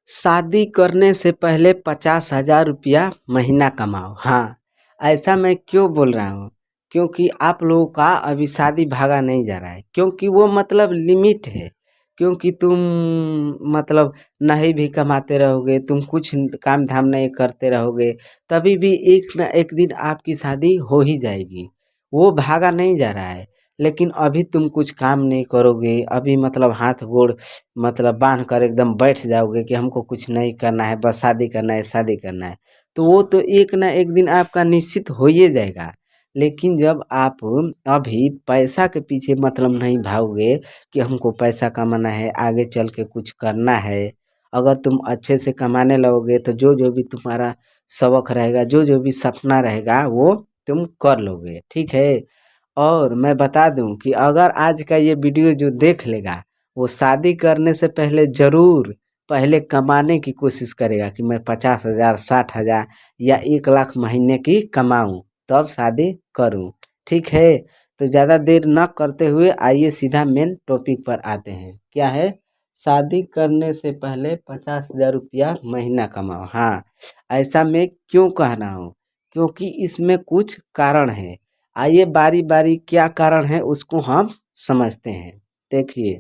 शादी करने से पहले 50,000 रुपया महीना कमाओ। हाँ, ऐसा मैं क्यों बोल रहा हूँ? क्योंकि आप लोगों का अभी शादी भागा नहीं जा रहा है, क्योंकि वो मतलब लिमिट है। क्योंकि तुम मतलब नहीं भी कमाते रहोगे, तुम कुछ काम धाम नहीं करते रहोगे, तभी भी एक ना एक दिन आपकी शादी हो ही जाएगी। वो भागा नहीं जा रहा है। लेकिन अभी तुम कुछ काम नहीं करोगे, अभी मतलब हाथ गोड़ मतलब बांध कर एकदम बैठ जाओगे कि हमको कुछ नहीं करना है, बस शादी करना है, शादी करना है। तो वो तो एक ना एक दिन आपका निश्चित हो ही जाएगा। लेकिन जब आप अभी पैसा के पीछे मतलब नहीं भागोगे कि हमको पैसा कमाना है, आगे चल के कुछ करना है। अगर तुम अच्छे से कमाने लगोगे तो जो जो भी तुम्हारा शौक रहेगा, जो जो भी सपना रहेगा, वो तुम कर लोगे, ठीक है। और मैं बता दूं कि अगर आज का ये वीडियो जो देख लेगा, वो शादी करने से पहले ज़रूर पहले कमाने की कोशिश करेगा कि मैं 50,000, 60,000 या 1 लाख महीने की कमाऊं, तब शादी करूं, ठीक है। तो ज़्यादा देर न करते हुए आइए सीधा मेन टॉपिक पर आते हैं। क्या है? शादी करने से पहले 50,000 रुपया महीना कमाओ। हाँ, ऐसा मैं क्यों कह रहा हूँ? क्योंकि इसमें कुछ कारण है। आइए बारी बारी क्या कारण है उसको हम समझते हैं। देखिए,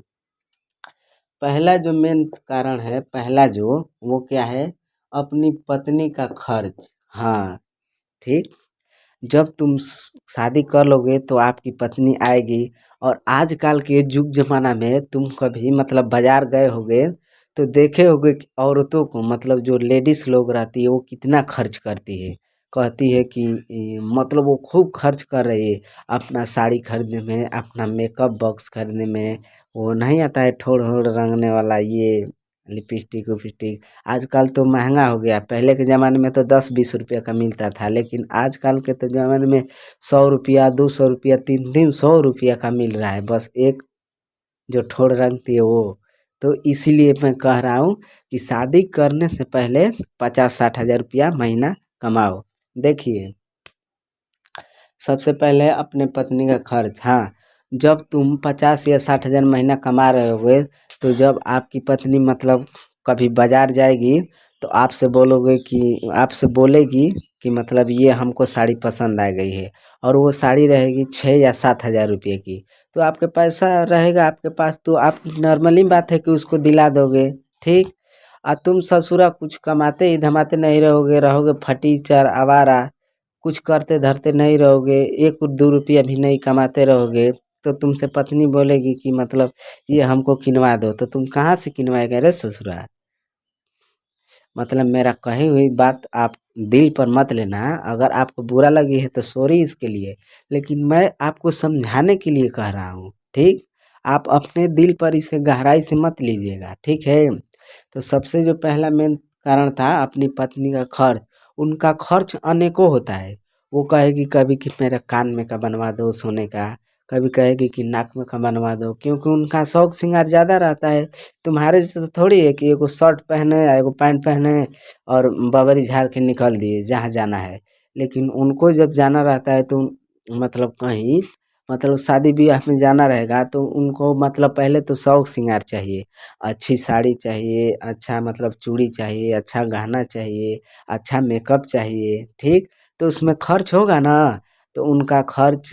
पहला जो मेन कारण है, पहला जो वो क्या है? अपनी पत्नी का खर्च। हाँ, ठीक। जब तुम शादी कर लोगे तो आपकी पत्नी आएगी। और आजकल के युग जमाना में तुम कभी मतलब बाजार गए होगे तो देखे होगे कि औरतों को मतलब जो लेडीज लोग रहती है वो कितना खर्च करती है। कहती है कि मतलब वो खूब खर्च कर रही है अपना साड़ी खरीदने में, अपना मेकअप बॉक्स खरीदने में। वो नहीं आता है ठोड़ होड़ रंगने वाला, ये लिपस्टिक उपिस्टिक। आजकल तो महंगा हो गया। पहले के ज़माने में तो 10-20 रुपये का मिलता था, लेकिन आजकल के तो ज़माने में 100 रुपया, 200 रुपया, 300 रुपया का मिल रहा है, बस एक जो ठोड़ रंगती है वो। तो इसीलिए मैं कह रहा हूँ कि शादी करने से पहले 50-60 हज़ार रुपया महीना कमाओ। देखिए, सबसे पहले अपने पत्नी का खर्च। हाँ, जब तुम 50 या 60 हज़ार महीना कमा रहे होगे तो जब आपकी पत्नी मतलब कभी बाजार जाएगी तो आपसे बोलेगी कि मतलब ये हमको साड़ी पसंद आ गई है, और वो साड़ी रहेगी 6 या 7 हज़ार रुपये की। तो आपके पैसा रहेगा आपके पास, तो आपकी नॉर्मली बात है कि उसको दिला दोगे, ठीक। और तुम ससुरा कुछ कमाते ही धमाते नहीं रहोगे, रहोगे फटीचर आवारा, कुछ करते धरते नहीं रहोगे, 1-2 रुपया भी नहीं कमाते रहोगे। तो तुमसे पत्नी बोलेगी कि मतलब ये हमको किनवा दो, तो तुम कहाँ से किनवाएगा रे ससुरा? मतलब मेरा कही हुई बात आप दिल पर मत लेना। अगर आपको बुरा लगी है तो सॉरी इसके लिए, लेकिन मैं आपको समझाने के लिए कह रहा हूँ, ठीक। आप अपने दिल पर इसे गहराई से मत लीजिएगा, ठीक है। तो सबसे जो पहला मेन कारण था अपनी पत्नी का खर्च। उनका खर्च अनेकों होता है। वो कहेगी कभी कि मेरे कान में का बनवा दो सोने का, कभी कहेगी कि नाक में का बनवा दो, क्योंकि उनका शौक श्रृंगार ज़्यादा रहता है। तुम्हारे जैसे तो थोड़ी है कि एगो शर्ट पहने या एगो पैंट पहने और बबरी झाड़ के निकल दिए जहाँ जाना है। लेकिन उनको जब जाना रहता है तो मतलब कहीं मतलब शादी ब्याह में जाना रहेगा तो उनको मतलब पहले तो शौक श्रृंगार चाहिए। अच्छी साड़ी चाहिए, अच्छा मतलब चूड़ी चाहिए, अच्छा गहना चाहिए, अच्छा मेकअप चाहिए, ठीक। तो उसमें खर्च होगा ना, तो उनका खर्च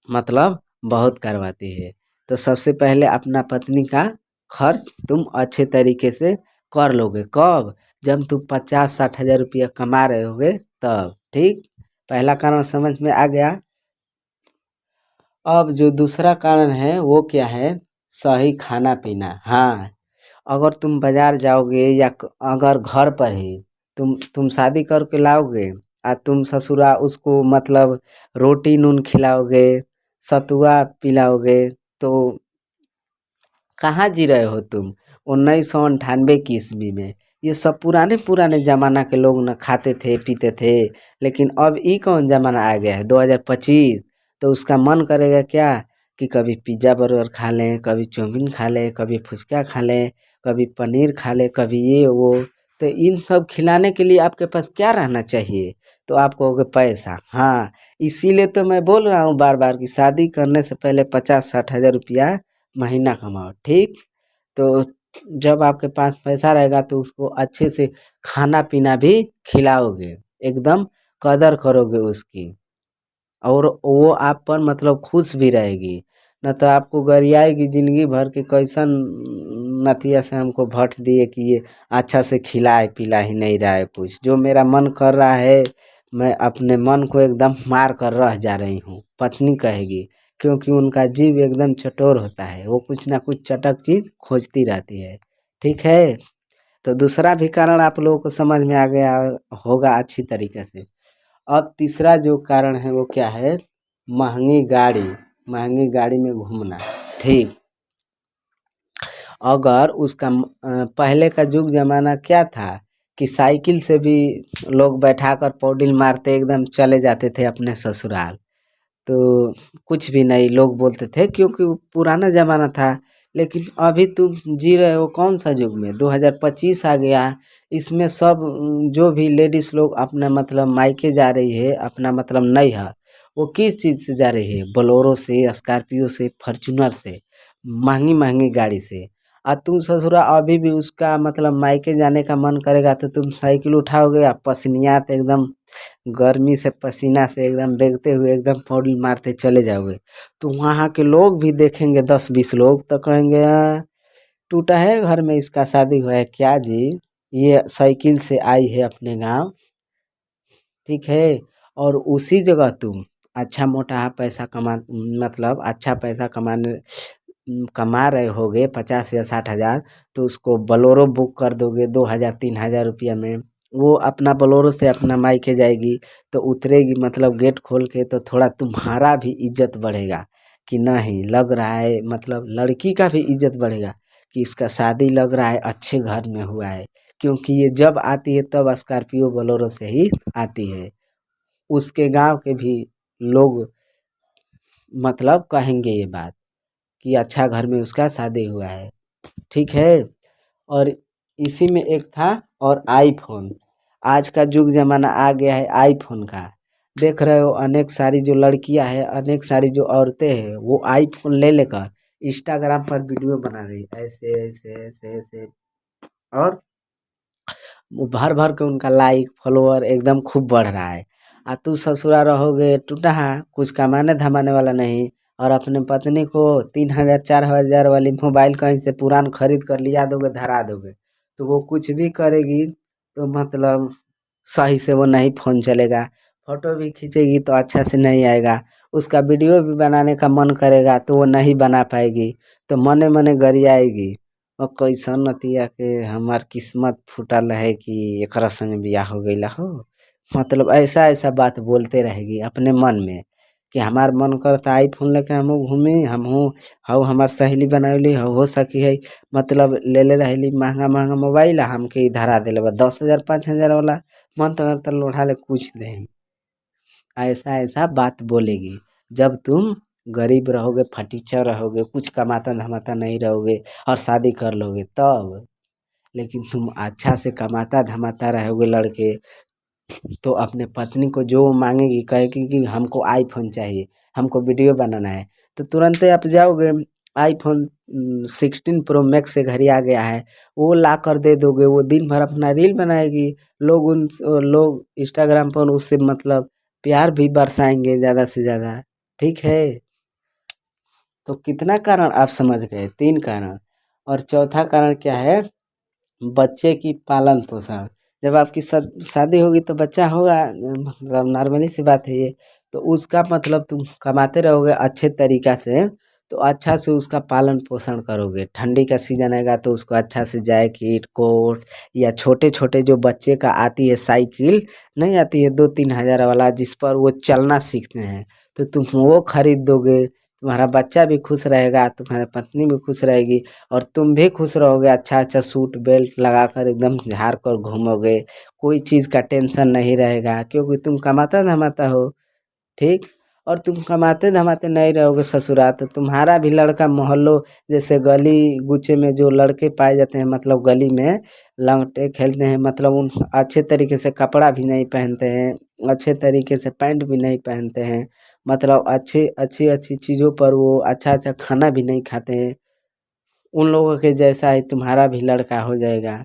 मतलब बहुत करवाती है। तो सबसे पहले अपना पत्नी का खर्च तुम अच्छे तरीके से कर लोगे। कब? जब तुम 50-60 हज़ार रुपया कमा रहे होगे तब, ठीक। पहला कारण समझ में आ गया। अब जो दूसरा कारण है वो क्या है? सही खाना पीना। हाँ, अगर तुम बाजार जाओगे या अगर घर पर ही तुम शादी करके लाओगे और तुम ससुरा उसको मतलब रोटी नून खिलाओगे, सतुआ पिलाओगे, तो कहाँ जी रहे हो तुम 1998 की ईस्वी में? ये सब पुराने पुराने ज़माना के लोग न खाते थे पीते थे। लेकिन अब ये कौन ज़माना आ गया है 2025। तो उसका मन करेगा क्या कि कभी पिज़्ज़ा बर्गर खा लें, कभी चाउमीन खा लें, कभी फुचका खा लें, कभी पनीर खा लें, कभी ये वो। तो इन सब खिलाने के लिए आपके पास क्या रहना चाहिए? तो आप कहोगे पैसा। हाँ, इसीलिए तो मैं बोल रहा हूँ बार बार कि शादी करने से पहले 50-60 हज़ार रुपया महीना कमाओ, ठीक। तो जब आपके पास पैसा रहेगा तो उसको अच्छे से खाना पीना भी खिलाओगे, एकदम कदर करोगे उसकी, और वो आप पर मतलब खुश भी रहेगी। न तो आपको गरियाएगी ज़िंदगी भर कि कैसन नतिया से हमको भट दिए कि ये अच्छा से खिलाए पिला ही नहीं रहा है कुछ, जो मेरा मन कर रहा है मैं अपने मन को एकदम मार कर रह जा रही हूँ, पत्नी कहेगी। क्योंकि उनका जीव एकदम चटोर होता है, वो कुछ ना कुछ चटक चीज खोजती रहती है। ठीक है। तो दूसरा भी कारण आप लोगों को समझ में आ गया होगा अच्छी तरीके से। अब तीसरा जो कारण है वो क्या है? महंगी गाड़ी, महंगी गाड़ी में घूमना। ठीक। अगर उसका पहले का युग जमाना क्या था कि साइकिल से भी लोग बैठाकर पौडिल मारते एकदम चले जाते थे अपने ससुराल। तो कुछ भी नहीं लोग बोलते थे, क्योंकि वो पुराना ज़माना था। लेकिन अभी तुम जी रहे हो कौन सा युग में, 2025 आ गया। इसमें सब जो भी लेडीज़ लोग अपना मतलब मायके जा रही है, अपना मतलब नैहर, वो किस चीज़ से जा रही है? बोलोरो से, स्कॉर्पियो से, फॉर्च्यूनर से, महंगी महंगी गाड़ी से। और तुम ससुरा अभी भी उसका मतलब मायके जाने का मन करेगा तो तुम साइकिल उठाओगे, आप पसनियात एकदम गर्मी से पसीना से एकदम बेगते हुए एकदम पौड़ी मारते चले जाओगे। तो वहाँ के लोग भी देखेंगे, 10-20 लोग तो कहेंगे टूटा है घर में इसका शादी हुआ है क्या जी, ये साइकिल से आई है अपने गांव। ठीक है। और उसी जगह तुम अच्छा मोटा पैसा मतलब अच्छा पैसा कमा रहे होगे 50 या 60 हज़ार, तो उसको बोलेरो बुक कर दोगे 2,000-3,000 रुपया में। वो अपना बोलेरो से अपना मायके जाएगी, तो उतरेगी मतलब गेट खोल के, तो थोड़ा तुम्हारा भी इज्जत बढ़ेगा कि नहीं लग रहा है, मतलब लड़की का भी इज्जत बढ़ेगा कि इसका शादी लग रहा है अच्छे घर में हुआ है। क्योंकि ये जब आती है तब स्कॉर्पियो बोलेरो से ही आती है। उसके गांव के भी लोग मतलब कहेंगे ये बात कि अच्छा घर में उसका शादी हुआ है। ठीक है। और इसी में एक था और आईफोन। आज का युग जमाना आ गया है आईफोन का। देख रहे हो अनेक सारी जो लड़कियां हैं, अनेक सारी जो औरतें हैं, वो आईफोन ले लेकर इंस्टाग्राम पर वीडियो बना रही है, ऐसे ऐसे ऐसे ऐसे। और वो भर भर के उनका लाइक फॉलोअर एकदम खूब बढ़ रहा है। आ तू ससुरा रहोगे टूटा, कुछ कमाने धमाने वाला नहीं, और अपने पत्नी को 3,000 4,000 वाली मोबाइल कहीं से पुरान खरीद कर लिया दोगे, धरा दोगे, तो वो कुछ भी करेगी तो मतलब सही से वो नहीं फ़ोन चलेगा। फ़ोटो भी खींचेगी तो अच्छा से नहीं आएगा। उसका वीडियो भी बनाने का मन करेगा तो वो नहीं बना पाएगी, तो मने मने गरियाएगी और कैसन नतिया के हमार किस्मत फूटल है कि एकरा संगे बियाह हो गइला हो। मतलब ऐसा ऐसा बात बोलते रहेगी अपने मन में कि हमार मन करता आईफोन लेके हमहू घूमी, हमहू हऊ हमार सहेली बनौली हो सकी है, मतलब ले ले रहली महंगा महंगा मोबाइल, हमके ई धरा देले बा 10,000 5,000 वाला। मन तो करता लोढ़ा ले कुछ दे। ऐसा ऐसा बात बोलेगी जब तुम गरीब रहोगे, फटीचर रहोगे, कुछ कमाता धमाता नहीं रहोगे और शादी कर लोगे तब। लेकिन तुम अच्छा से कमाता धमाता रहोगे लड़के, तो अपने पत्नी को जो मांगेगी कहेगी कि हमको आईफोन चाहिए, हमको वीडियो बनाना है, तो तुरंत आप जाओगे आईफोन 16 प्रो मैक्स से घर ही आ गया है, वो ला कर दे दोगे, वो दिन भर अपना रील बनाएगी। लोग इंस्टाग्राम पर उससे मतलब प्यार भी बरसाएंगे ज़्यादा से ज़्यादा। ठीक है। तो कितना कारण आप समझ गए? 3 कारण। और चौथा कारण क्या है? बच्चे की पालन पोषण। जब आपकी शादी होगी तो बच्चा होगा, मतलब नॉर्मली सी बात है ये। तो उसका मतलब तुम कमाते रहोगे अच्छे तरीका से, तो अच्छा से उसका पालन पोषण करोगे। ठंडी का सीजन आएगा तो उसको अच्छा से जैकेट कोट, या छोटे छोटे जो बच्चे का आती है साइकिल, नहीं आती है 2-3 हज़ार वाला जिस पर वो चलना सीखते हैं, तो तुम वो खरीद दोगे। तुम्हारा बच्चा भी खुश रहेगा, तुम्हारी पत्नी भी खुश रहेगी, और तुम भी खुश रहोगे। अच्छा अच्छा सूट बेल्ट लगाकर एकदम झाड़ कर घूमोगे, कोई चीज़ का टेंशन नहीं रहेगा क्योंकि तुम कमाता धमाता हो। ठीक। और तुम कमाते धमाते नहीं रहोगे ससुराल, तो तुम्हारा भी लड़का मोहल्लों जैसे गली गुच्चे में जो लड़के पाए जाते हैं, मतलब गली में लंगटे खेलते हैं, मतलब उन अच्छे तरीके से कपड़ा भी नहीं पहनते हैं, अच्छे तरीके से पैंट भी नहीं पहनते हैं, मतलब अच्छी अच्छी चीज़ों पर वो अच्छा अच्छा खाना भी नहीं खाते हैं। उन लोगों के जैसा ही तुम्हारा भी लड़का हो जाएगा,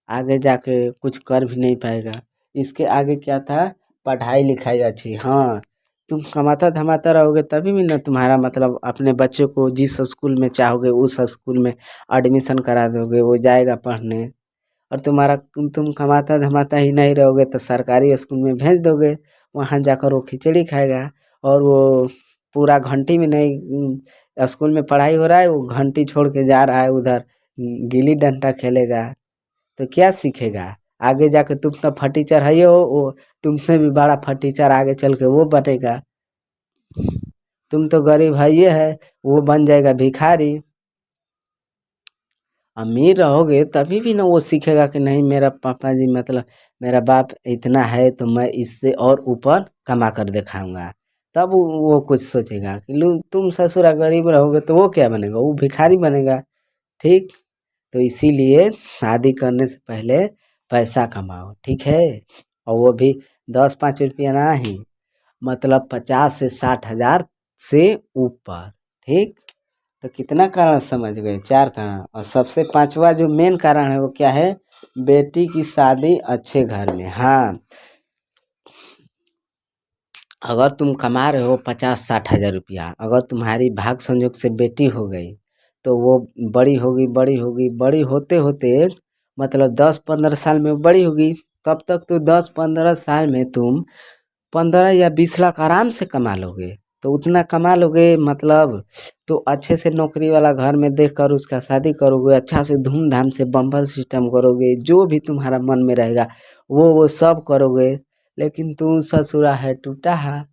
आगे जाके कुछ कर भी नहीं पाएगा। इसके आगे क्या था, पढ़ाई लिखाई अच्छी। हाँ, तुम कमाता धमाता रहोगे तभी भी ना तुम्हारा मतलब अपने बच्चे को जिस स्कूल में चाहोगे उस स्कूल में एडमिशन करा दोगे, वो जाएगा पढ़ने। और तुम कमाता धमाता ही नहीं रहोगे तो सरकारी स्कूल में भेज दोगे, वहाँ जाकर वो खिचड़ी खाएगा। और वो पूरा घंटी में नहीं, स्कूल में पढ़ाई हो रहा है, वो घंटी छोड़ के जा रहा है उधर, गिल्ली डंडा खेलेगा। तो क्या सीखेगा? आगे जाके तुम तो फटीचर है हो, वो तुमसे भी बड़ा फटीचर आगे चल के वो बनेगा। तुम तो गरीब है ये है, वो बन जाएगा भिखारी। अमीर रहोगे तभी भी ना वो सीखेगा कि नहीं, मेरा पापा जी मतलब मेरा बाप इतना है तो मैं इससे और ऊपर कमा कर दिखाऊंगा। तब वो कुछ सोचेगा कि तुम ससुरा गरीब रहोगे तो वो क्या बनेगा, वो भिखारी बनेगा। ठीक। तो इसीलिए शादी करने से पहले पैसा कमाओ, ठीक है। और वो भी 10-5 रुपया ना ही, मतलब 50 से 60 हज़ार से ऊपर। ठीक। तो कितना कारण समझ गए, 4 कारण। और सबसे पांचवा जो मेन कारण है वो क्या है, बेटी की शादी अच्छे घर में। हाँ, अगर तुम कमा रहे हो 50-60 हज़ार रुपया, अगर तुम्हारी भाग संयोग से बेटी हो गई तो वो बड़ी होगी बड़ी होगी, बड़ी होते होते मतलब 10-15 साल में बड़ी होगी, तब तक तो 10-15 साल में तुम 15 या 20 लाख आराम से कमा लोगे। तो उतना कमा लोगे मतलब, तो अच्छे से नौकरी वाला घर में देखकर उसका शादी करोगे, अच्छा से धूमधाम से बम्पर सिस्टम करोगे, जो भी तुम्हारा मन में रहेगा वो सब करोगे। लेकिन तू ससुरा है टूटा है,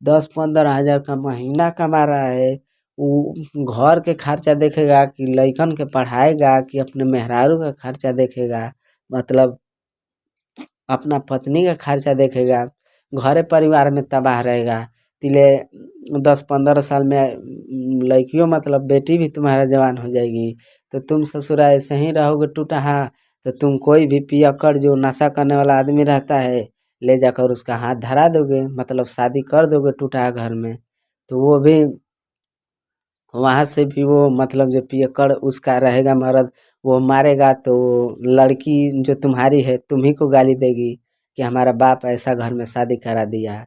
10-15 हज़ार का महीना कमा रहा है, वो घर के खर्चा देखेगा कि लइकन के पढ़ाएगा कि अपने मेहरारू का खर्चा देखेगा, मतलब अपना पत्नी का खर्चा देखेगा, घरे परिवार में तबाह रहेगा। तिले 10-15 साल में लड़कियों मतलब बेटी भी तुम्हारा जवान हो जाएगी। तो तुम ससुरा ऐसे ही रहोगे टूटा। हाँ, तो तुम कोई भी पियक्कड़ जो नशा करने वाला आदमी रहता है, ले जाकर उसका हाथ धरा दोगे, मतलब शादी कर दोगे टूटा घर में। तो वो भी वहाँ से भी वो मतलब जो पियक्कड़ उसका रहेगा मर्द, वो मारेगा तो लड़की जो तुम्हारी है तुम्ही को गाली देगी कि हमारा बाप ऐसा घर में शादी करा दिया।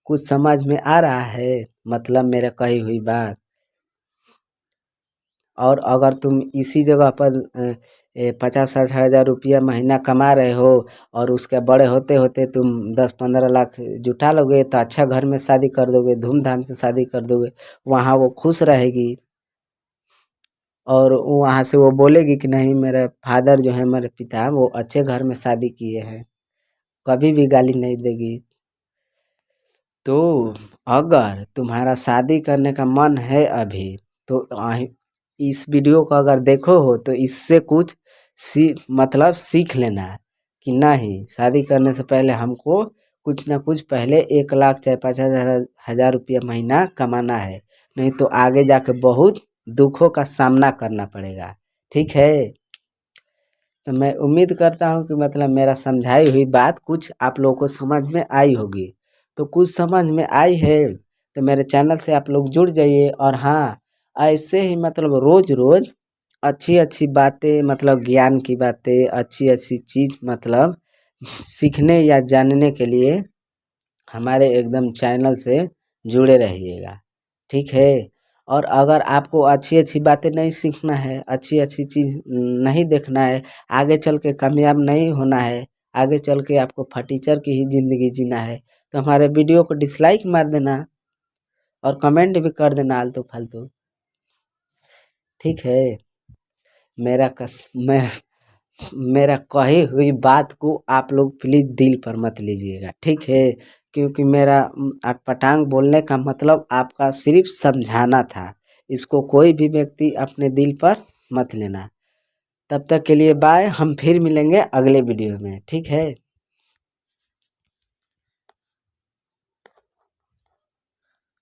कुछ समझ में आ रहा है मतलब मेरे कही हुई बात? और अगर तुम इसी जगह पर 50-60 हज़ार रुपया महीना कमा रहे हो और उसके बड़े होते होते तुम 10-15 लाख जुटा लोगे, तो अच्छा घर में शादी कर दोगे, धूमधाम से शादी कर दोगे, वहाँ वो खुश रहेगी। और वहाँ से वो बोलेगी कि नहीं, मेरे फादर जो है, मेरे पिता, वो अच्छे घर में शादी किए हैं, कभी भी गाली नहीं देगी। तो अगर तुम्हारा शादी करने का मन है अभी, तो इस वीडियो को अगर देखो हो तो इससे कुछ मतलब सीख लेना है कि नहीं, शादी करने से पहले हमको कुछ ना कुछ पहले 1 लाख चाहे 50,000 रुपया महीना कमाना है, नहीं तो आगे जाके बहुत दुखों का सामना करना पड़ेगा। ठीक है। तो मैं उम्मीद करता हूँ कि मतलब मेरा समझाई हुई बात कुछ आप लोगों को समझ में आई होगी। तो कुछ समझ में आई है तो मेरे चैनल से आप लोग जुड़ जाइए। और हाँ, ऐसे ही मतलब रोज़ रोज़ अच्छी अच्छी बातें, मतलब ज्ञान की बातें, अच्छी अच्छी चीज़ मतलब सीखने या जानने के लिए हमारे एकदम चैनल से जुड़े रहिएगा। ठीक है। और अगर आपको अच्छी अच्छी बातें नहीं सीखना है, अच्छी अच्छी चीज़ नहीं देखना है, आगे चल के कामयाब नहीं होना है, आगे चल के आपको फटीचर की ही ज़िंदगी जीना है, तो हमारे वीडियो को डिसलाइक मार देना और कमेंट भी कर देना आलतू फालतू। ठीक है। मेरा कस मेरा मेरा कही हुई बात को आप लोग प्लीज़ दिल पर मत लीजिएगा, ठीक है। क्योंकि मेरा अटपटांग बोलने का मतलब आपका सिर्फ समझाना था, इसको कोई भी व्यक्ति अपने दिल पर मत लेना। तब तक के लिए बाय, हम फिर मिलेंगे अगले वीडियो में, ठीक है।